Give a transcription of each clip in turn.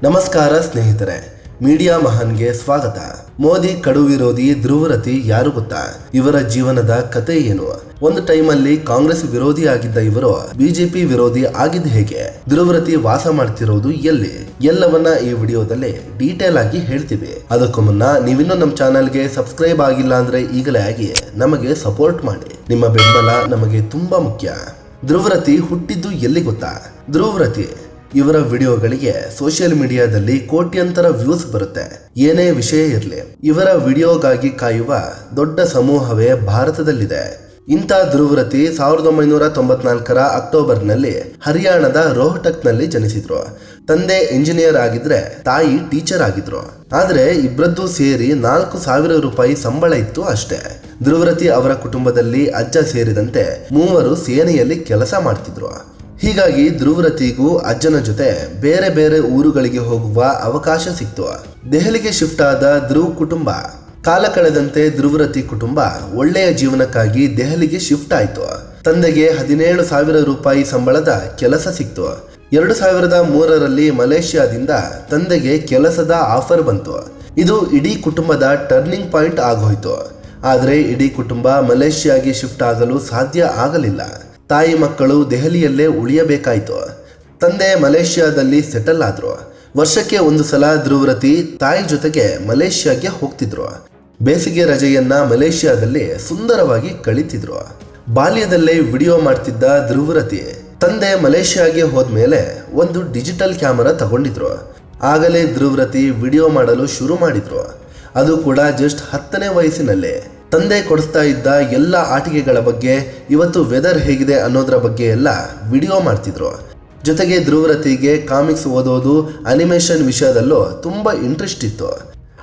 ನಮಸ್ಕಾರ ಸ್ನೇಹಿತರೆ, ಮೀಡಿಯಾ ಮಹಾನ್ಗೆ ಸ್ವಾಗತ. ಮೋದಿ ಕಡು ವಿರೋಧಿ ಧ್ರುವರತಿ ಯಾರು ಗೊತ್ತಾ? ಇವರ ಜೀವನದ ಕತೆ ಏನು? ಒಂದು ಟೈಮಲ್ಲಿ ಕಾಂಗ್ರೆಸ್ ವಿರೋಧಿ ಆಗಿದ್ದ ಇವರು ಬಿಜೆಪಿ ವಿರೋಧಿ ಆಗಿದ್ದು ಹೇಗೆ? ಧ್ರುವರತಿ ವಾಸ ಮಾಡ್ತಿರೋದು ಎಲ್ಲಿ? ಎಲ್ಲವನ್ನ ಈ ವಿಡಿಯೋದಲ್ಲಿ ಡೀಟೇಲ್ ಆಗಿ ಹೇಳ್ತೀವಿ. ಅದಕ್ಕೂ ಮುನ್ನ ನೀವಿನ್ನೂ ನಮ್ಮ ಚಾನಲ್ಗೆ ಸಬ್ಸ್ಕ್ರೈಬ್ ಆಗಿಲ್ಲ ಅಂದ್ರೆ ಈಗಲೇ ಆಗಿ ನಮಗೆ ಸಪೋರ್ಟ್ ಮಾಡಿ. ನಿಮ್ಮ ಬೆಂಬಲ ನಮಗೆ ತುಂಬಾ ಮುಖ್ಯ. ಧ್ರುವರತಿ ಹುಟ್ಟಿದ್ದು ಎಲ್ಲಿ ಗೊತ್ತಾ? ಧ್ರುವರತಿ ಇವರ ವಿಡಿಯೋಗಳಿಗೆ ಸೋಷಿಯಲ್ ಮೀಡಿಯಾದಲ್ಲಿ ಕೋಟ್ಯಂತರ ವ್ಯೂಸ್ ಬರುತ್ತೆ. ಏನೇ ವಿಷಯ ಇರಲಿ, ಇವರ ವಿಡಿಯೋಗಾಗಿ ಕಾಯುವ ದೊಡ್ಡ ಸಮೂಹವೇ ಭಾರತದಲ್ಲಿದೆ. ಇಂಥ ಧ್ರುವರತಿ 1994ರ ಅಕ್ಟೋಬರ್ನಲ್ಲಿ ಹರಿಯಾಣದ ರೋಹ್ಟಕ್ನಲ್ಲಿ ಜನಿಸಿದ್ರು. ತಂದೆ ಇಂಜಿನಿಯರ್ ಆಗಿದ್ರೆ ತಾಯಿ ಟೀಚರ್ ಆಗಿದ್ರು. ಆದ್ರೆ ಇಬ್ಬರದ್ದು ಸೇರಿ 4,000 ರೂಪಾಯಿ ಸಂಬಳ ಇತ್ತು ಅಷ್ಟೇ. ಧ್ರುವರತಿ ಅವರ ಕುಟುಂಬದಲ್ಲಿ ಅಜ್ಜ ಸೇರಿದಂತೆ 3 ಸೇನೆಯಲ್ಲಿ ಕೆಲಸ ಮಾಡ್ತಿದ್ರು. ಹೀಗಾಗಿ ಧ್ರುವರತಿಗೂ ಅಜ್ಜನ ಜೊತೆ ಬೇರೆ ಬೇರೆ ಊರುಗಳಿಗೆ ಹೋಗುವ ಅವಕಾಶ ಸಿಕ್ತು. ದೆಹಲಿಗೆ ಶಿಫ್ಟ್ ಆದ ಧ್ರುವ್ ಕುಟುಂಬ. ಕಾಲ ಕಳೆದಂತೆ ಧ್ರುವರತಿ ಕುಟುಂಬ ಒಳ್ಳೆಯ ಜೀವನಕ್ಕಾಗಿ ದೆಹಲಿಗೆ ಶಿಫ್ಟ್ ಆಯ್ತು. ತಂದೆಗೆ 17,000 ರೂಪಾಯಿ ಸಂಬಳದ ಕೆಲಸ ಸಿಕ್ತು. 2003ರಲ್ಲಿ ಮಲೇಷ್ಯಾದಿಂದ ತಂದೆಗೆ ಕೆಲಸದ ಆಫರ್ ಬಂತು. ಇದು ಇಡೀ ಕುಟುಂಬದ ಟರ್ನಿಂಗ್ ಪಾಯಿಂಟ್ ಆಗೋಯ್ತು. ಆದರೆ ಇಡೀ ಕುಟುಂಬ ಮಲೇಷ್ಯಾಗೆ ಶಿಫ್ಟ್ ಆಗಲು ಸಾಧ್ಯ ಆಗಲಿಲ್ಲ. ತಾಯಿ ಮಕ್ಕಳು ದೆಹಲಿಯಲ್ಲೇ ಉಳಿಯಬೇಕಾಯ್ತು. ತಂದೆ ಮಲೇಷ್ಯಾದಲ್ಲಿ ಸೆಟಲ್ ಆದ್ರು. ವರ್ಷಕ್ಕೆ ಒಂದು ಸಲ ಧ್ರುವರತಿ ತಾಯಿ ಜೊತೆಗೆ ಮಲೇಷ್ಯಾಗೆ ಹೋಗ್ತಿದ್ರು. ಬೇಸಿಗೆ ರಜೆಯನ್ನ ಮಲೇಷ್ಯಾದಲ್ಲಿ ಸುಂದರವಾಗಿ ಕಳೀತಿದ್ರು. ಬಾಲ್ಯದಲ್ಲೇ ವಿಡಿಯೋ ಮಾಡ್ತಿದ್ದ ಧ್ರುವರತಿ ತಂದೆ ಮಲೇಷ್ಯಾಗೆ ಹೋದ್ಮೇಲೆ ಒಂದು ಡಿಜಿಟಲ್ ಕ್ಯಾಮರಾ ತಗೊಂಡಿದ್ರು. ಆಗಲೇ ಧ್ರುವರತಿ ವಿಡಿಯೋ ಮಾಡಲು ಶುರು ಮಾಡಿದ್ರು. ಅದು ಕೂಡ ಜಸ್ಟ್ 10ನೇ ವಯಸ್ಸಿನಲ್ಲೇ. ತಂದೆ ಕೊಡಿಸ್ತಾ ಇದ್ದ ಎಲ್ಲ ಆಟಿಕೆಗಳ ಬಗ್ಗೆ, ಇವತ್ತು ವೆದರ್ ಹೇಗಿದೆ ಅನ್ನೋದ್ರ ಬಗ್ಗೆ ಎಲ್ಲ ವಿಡಿಯೋ ಮಾಡ್ತಿದ್ರು. ಜೊತೆಗೆ ಧ್ರುವರತಿಗೆ ಕಾಮಿಕ್ಸ್ ಓದೋದು, ಅನಿಮೇಷನ್ ವಿಷಯದಲ್ಲೂ ತುಂಬಾ ಇಂಟ್ರೆಸ್ಟ್ ಇತ್ತು.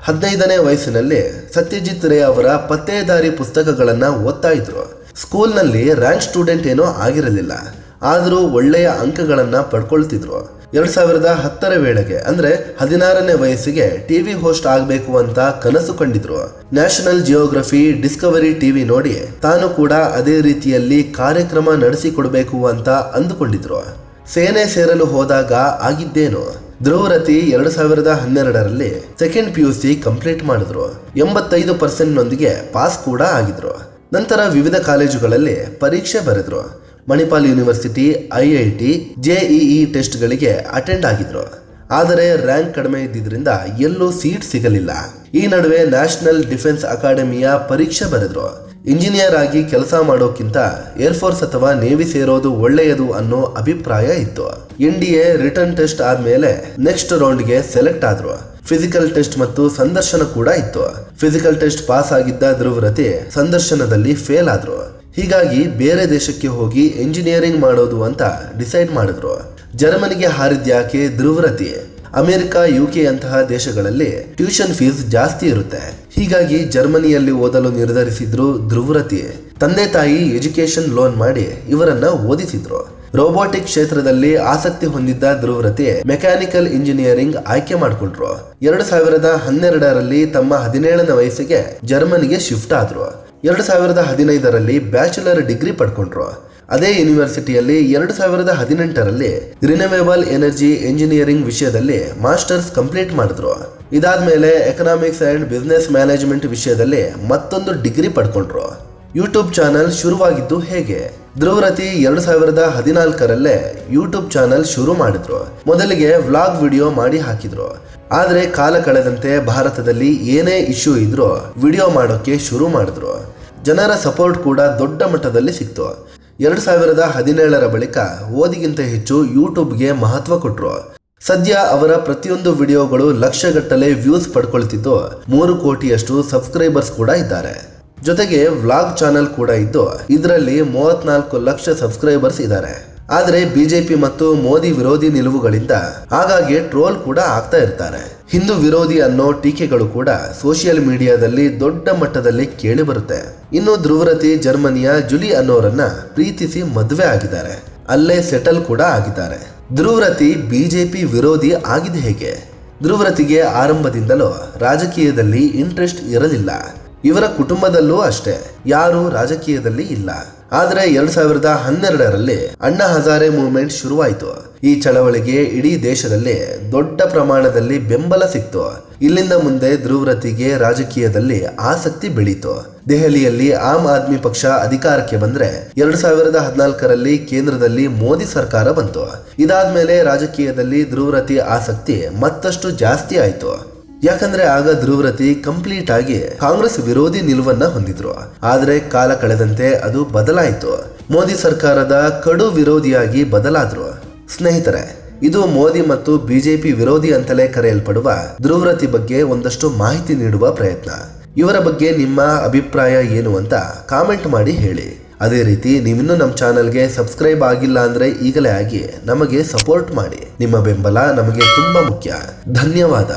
15ನೇ ವಯಸ್ಸಿನಲ್ಲಿ ಸತ್ಯಜಿತ್ ರೇ ಅವರ ಪತ್ತೇದಾರಿ ಪುಸ್ತಕಗಳನ್ನ ಓದ್ತಾ ಇದ್ರು. ಸ್ಕೂಲ್ನಲ್ಲಿ ರ್ಯಾಂಕ್ ಸ್ಟೂಡೆಂಟ್ ಏನೋ ಆಗಿರಲಿಲ್ಲ, ಆದರೂ ಒಳ್ಳೆಯ ಅಂಕಗಳನ್ನ ಪಡ್ಕೊಳ್ತಿದ್ರು. 2010ರ ವೇಳೆಗೆ ಅಂದ್ರೆ 16ನೇ ವಯಸ್ಸಿಗೆ ಟಿವಿ ಹೋಸ್ಟ್ ಆಗಬೇಕು ಅಂತ ಕನಸು ಕಂಡಿದ್ರು. ನ್ಯಾಷನಲ್ ಜಿಯೋಗ್ರಫಿ, ಡಿಸ್ಕವರಿ ಟಿವಿ ನೋಡಿ ತಾನು ಕೂಡ ಅದೇ ರೀತಿಯಲ್ಲಿ ಕಾರ್ಯಕ್ರಮ ನಡೆಸಿಕೊಡ್ಬೇಕು ಅಂತ ಅಂದುಕೊಂಡಿದ್ರು. ಸೇನೆ ಸೇರಲು ಹೋದಾಗ ಆಗಿದ್ದೇನು? ಧ್ರುವರತಿ 2012ರಲ್ಲಿ ಸೆಕೆಂಡ್ PUC ಕಂಪ್ಲೀಟ್ ಮಾಡಿದ್ರು. 85% ನೊಂದಿಗೆ ಪಾಸ್ ಕೂಡ ಆಗಿದ್ರು. ನಂತರ ವಿವಿಧ ಕಾಲೇಜುಗಳಲ್ಲಿ ಪರೀಕ್ಷೆ ಬರೆದ್ರು. ಮಣಿಪಾಲ್ ಯೂನಿವರ್ಸಿಟಿ, IIT, JEE ಟೆಸ್ಟ್ಗಳಿಗೆ ಅಟೆಂಡ್ ಆಗಿದ್ರು. ಆದರೆ ರ್ಯಾಂಕ್ ಕಡಿಮೆ ಇದ್ದಿದ್ರಿಂದ ಎಲ್ಲೂ ಸೀಟ್ ಸಿಗಲಿಲ್ಲ. ಈ ನಡುವೆ ನ್ಯಾಷನಲ್ ಡಿಫೆನ್ಸ್ ಅಕಾಡೆಮಿಯ ಪರೀಕ್ಷೆ ಬರೆದ್ರು. ಇಂಜಿನಿಯರ್ ಆಗಿ ಕೆಲಸ ಮಾಡೋಕ್ಕಿಂತ ಏರ್ಫೋರ್ಸ್ ಅಥವಾ ನೇವಿ ಸೇರೋದು ಒಳ್ಳೆಯದು ಅನ್ನೋ ಅಭಿಪ್ರಾಯ ಇತ್ತು. NDA ರಿಟರ್ನ್ ಟೆಸ್ಟ್ ಆದ್ಮೇಲೆ ನೆಕ್ಸ್ಟ್ ರೌಂಡ್ಗೆ ಸೆಲೆಕ್ಟ್ ಆದ್ರು. ಫಿಸಿಕಲ್ ಟೆಸ್ಟ್ ಮತ್ತು ಸಂದರ್ಶನ ಕೂಡ ಇತ್ತು. ಫಿಸಿಕಲ್ ಟೆಸ್ಟ್ ಪಾಸ್ ಆಗಿದ್ದ ಧ್ರುವರತಿ ಸಂದರ್ಶನದಲ್ಲಿ ಫೇಲ್ ಆದ್ರು. ಹೀಗಾಗಿ ಬೇರೆ ದೇಶಕ್ಕೆ ಹೋಗಿ ಇಂಜಿನಿಯರಿಂಗ್ ಮಾಡೋದು ಅಂತ ಡಿಸೈಡ್ ಮಾಡಿದ್ರು. ಜರ್ಮನಿಗೆ ಹಾರಿದ್ಯಾಕೆ? ಧ್ರುವರತಿ ಅಮೆರಿಕ, UK ಅಂತಹ ದೇಶಗಳಲ್ಲಿ ಟ್ಯೂಷನ್ ಫೀಸ್ ಜಾಸ್ತಿ ಇರುತ್ತೆ. ಹೀಗಾಗಿ ಜರ್ಮನಿಯಲ್ಲಿ ಓದಲು ನಿರ್ಧರಿಸಿದ್ರು ಧ್ರುವರತಿ. ತಂದೆ ತಾಯಿ ಎಜುಕೇಶನ್ ಲೋನ್ ಮಾಡಿ ಇವರನ್ನ ಓದಿಸಿದ್ರು. ರೋಬೋಟಿಕ್ ಕ್ಷೇತ್ರದಲ್ಲಿ ಆಸಕ್ತಿ ಹೊಂದಿದ್ದ ಧ್ರುವರತಿ ಮೆಕ್ಯಾನಿಕಲ್ ಇಂಜಿನಿಯರಿಂಗ್ ಆಯ್ಕೆ ಮಾಡಿಕೊಂಡ್ರು. 2012ರಲ್ಲಿ ತಮ್ಮ 17ನೇ ವಯಸ್ಸಿಗೆ ಜರ್ಮನಿಗೆ ಶಿಫ್ಟ್ ಆದ್ರು. 2015ರಲ್ಲಿ ಬ್ಯಾಚುಲರ್ ಡಿಗ್ರಿ ಪಡ್ಕೊಂಡ್ರು. ಅದೇ ಯೂನಿವರ್ಸಿಟಿಯಲ್ಲಿ 2018ರಲ್ಲಿ ರಿನ್ಯೂವೇಬಲ್ ಎನರ್ಜಿ ಇಂಜಿನಿಯರಿಂಗ್ ವಿಷಯದಲ್ಲಿ ಮಾಸ್ಟರ್ಸ್ ಕಂಪ್ಲೀಟ್ ಮಾಡಿದ್ರು. ಇದಾದ್ಮೇಲೆ ಎಕನಾಮಿಕ್ಸ್ ಅಂಡ್ ಬಿಸ್ನೆಸ್ ಮ್ಯಾನೇಜ್ಮೆಂಟ್ ವಿಷಯದಲ್ಲಿ ಮತ್ತೊಂದು ಡಿಗ್ರಿ ಪಡ್ಕೊಂಡ್ರು. ಯೂಟ್ಯೂಬ್ ಚಾನಲ್ ಶುರುವಾಗಿದ್ದು ಹೇಗೆ? ಧ್ರುವರತಿ 2014ರಲ್ಲೇ ಯೂಟ್ಯೂಬ್ ಚಾನಲ್ ಶುರು ಮಾಡಿದ್ರು. ಮೊದಲಿಗೆ ವ್ಲಾಗ್ ವಿಡಿಯೋ ಮಾಡಿ ಹಾಕಿದ್ರು. ಆದ್ರೆ ಕಾಲ ಕಳೆದಂತೆ ಭಾರತದಲ್ಲಿ ಏನೇ ಇಶ್ಯೂ ಇದ್ರೂ ವಿಡಿಯೋ ಮಾಡೋಕೆ ಶುರು ಮಾಡಿದ್ರು. ಜನರ ಸಪೋರ್ಟ್ ಕೂಡ ದೊಡ್ಡ ಮಟ್ಟದಲ್ಲಿ ಸಿಕ್ತು. 2017ರ ಬಳಿಕ ಓದಿಗಿಂತ ಹೆಚ್ಚು ಯೂಟ್ಯೂಬ್ಗೆ ಮಹತ್ವ ಕೊಟ್ರು. ಸದ್ಯ ಅವರ ಪ್ರತಿಯೊಂದು ವಿಡಿಯೋಗಳು ಲಕ್ಷಗಟ್ಟಲೆ ವ್ಯೂಸ್ ಪಡ್ಕೊಳ್ತಿದ್ದು 3 ಕೋಟಿಯಷ್ಟು ಸಬ್ಸ್ಕ್ರೈಬರ್ಸ್ ಕೂಡ ಇದ್ದಾರೆ. ಜೊತೆಗೆ ವ್ಲಾಗ್ ಚಾನಲ್ ಕೂಡ ಇದ್ದು ಇದರಲ್ಲಿ 34 ಲಕ್ಷ ಸಬ್ಸ್ಕ್ರೈಬರ್ಸ್ ಇದ್ದಾರೆ. ಆದ್ರೆ ಬಿಜೆಪಿ ಮತ್ತು ಮೋದಿ ವಿರೋಧಿ ನಿಲುವುಗಳಿಂದ ಆಗಾಗ್ಗೆ ಟ್ರೋಲ್ ಕೂಡ ಆಗ್ತಾ ಇರ್ತಾರೆ. ಹಿಂದೂ ವಿರೋಧಿ ಅನ್ನೋ ಟೀಕೆಗಳು ಕೂಡ ಸೋಷಿಯಲ್ ಮೀಡಿಯಾದಲ್ಲಿ ದೊಡ್ಡ ಮಟ್ಟದಲ್ಲಿ ಕೇಳಿ ಬರುತ್ತೆ. ಇನ್ನು ಧ್ರುವರತಿ ಜರ್ಮನಿಯ ಜುಲಿ ಅನ್ನೋರನ್ನ ಪ್ರೀತಿಸಿ ಮದುವೆ ಆಗಿದ್ದಾರೆ. ಅಲ್ಲೇ ಸೆಟಲ್ ಕೂಡ ಆಗಿದ್ದಾರೆ. ಧ್ರುವರತಿ ಬಿಜೆಪಿ ವಿರೋಧಿ ಆಗಿದೆ ಹೇಗೆ? ಧ್ರುವರತಿಗೆ ಆರಂಭದಿಂದಲೂ ರಾಜಕೀಯದಲ್ಲಿ ಇಂಟ್ರೆಸ್ಟ್ ಇರಲಿಲ್ಲ. ಇವರ ಕುಟುಂಬದಲ್ಲೂ ಅಷ್ಟೇ ಯಾರು ರಾಜಕೀಯದಲ್ಲಿ ಇಲ್ಲ. ಆದ್ರೆ 2012ರಲ್ಲಿ ಅಣ್ಣಾ ಹಜಾರೆ ಮೂವ್ಮೆಂಟ್ ಶುರುವಾಯಿತು. ಈ ಚಳವಳಿಗೆ ಇಡೀ ದೇಶದಲ್ಲಿ ದೊಡ್ಡ ಪ್ರಮಾಣದಲ್ಲಿ ಬೆಂಬಲ ಸಿಕ್ತು. ಇಲ್ಲಿಂದ ಮುಂದೆ ಧ್ರುವರತಿಗೆ ರಾಜಕೀಯದಲ್ಲಿ ಆಸಕ್ತಿ ಬೆಳೀತು. ದೆಹಲಿಯಲ್ಲಿ ಆಮ್ ಆದ್ಮಿ ಪಕ್ಷ ಅಧಿಕಾರಕ್ಕೆ ಬಂದ್ರೆ 2014ರಲ್ಲಿ ಕೇಂದ್ರದಲ್ಲಿ ಮೋದಿ ಸರ್ಕಾರ ಬಂತು. ಇದಾದ್ಮೇಲೆ ರಾಜಕೀಯದಲ್ಲಿ ಧ್ರುವರತಿ ಆಸಕ್ತಿ ಮತ್ತಷ್ಟು ಜಾಸ್ತಿ ಆಯ್ತು. ಯಾಕಂದ್ರೆ ಆಗ ಧ್ರುವರತಿ ಕಂಪ್ಲೀಟ್ ಆಗಿ ಕಾಂಗ್ರೆಸ್ ವಿರೋಧಿ ನಿಲುವನ್ನ ಹೊಂದಿದ್ರು. ಆದ್ರೆ ಕಾಲ ಕಳೆದಂತೆ ಅದು ಬದಲಾಯಿತು. ಮೋದಿ ಸರ್ಕಾರದ ಕಡು ವಿರೋಧಿಯಾಗಿ ಬದಲಾದ್ರು. ಸ್ನೇಹಿತರೆ, ಇದು ಮೋದಿ ಮತ್ತು ಬಿಜೆಪಿ ವಿರೋಧಿ ಅಂತಲೇ ಕರೆಯಲ್ಪಡುವ ಧ್ರುವರತಿ ಬಗ್ಗೆ ಒಂದಷ್ಟು ಮಾಹಿತಿ ನೀಡುವ ಪ್ರಯತ್ನ. ಇವರ ಬಗ್ಗೆ ನಿಮ್ಮ ಅಭಿಪ್ರಾಯ ಏನು ಅಂತ ಕಾಮೆಂಟ್ ಮಾಡಿ ಹೇಳಿ. ಅದೇ ರೀತಿ ನೀವಿನ್ನೂ ನಮ್ಮ ಚಾನಲ್ಗೆ ಸಬ್ಸ್ಕ್ರೈಬ್ ಆಗಿಲ್ಲ ಅಂದ್ರೆ ಈಗಲೇ ಆಗಿ ನಮಗೆ ಸಪೋರ್ಟ್ ಮಾಡಿ. ನಿಮ್ಮ ಬೆಂಬಲ ನಮಗೆ ತುಂಬಾ ಮುಖ್ಯ. ಧನ್ಯವಾದ.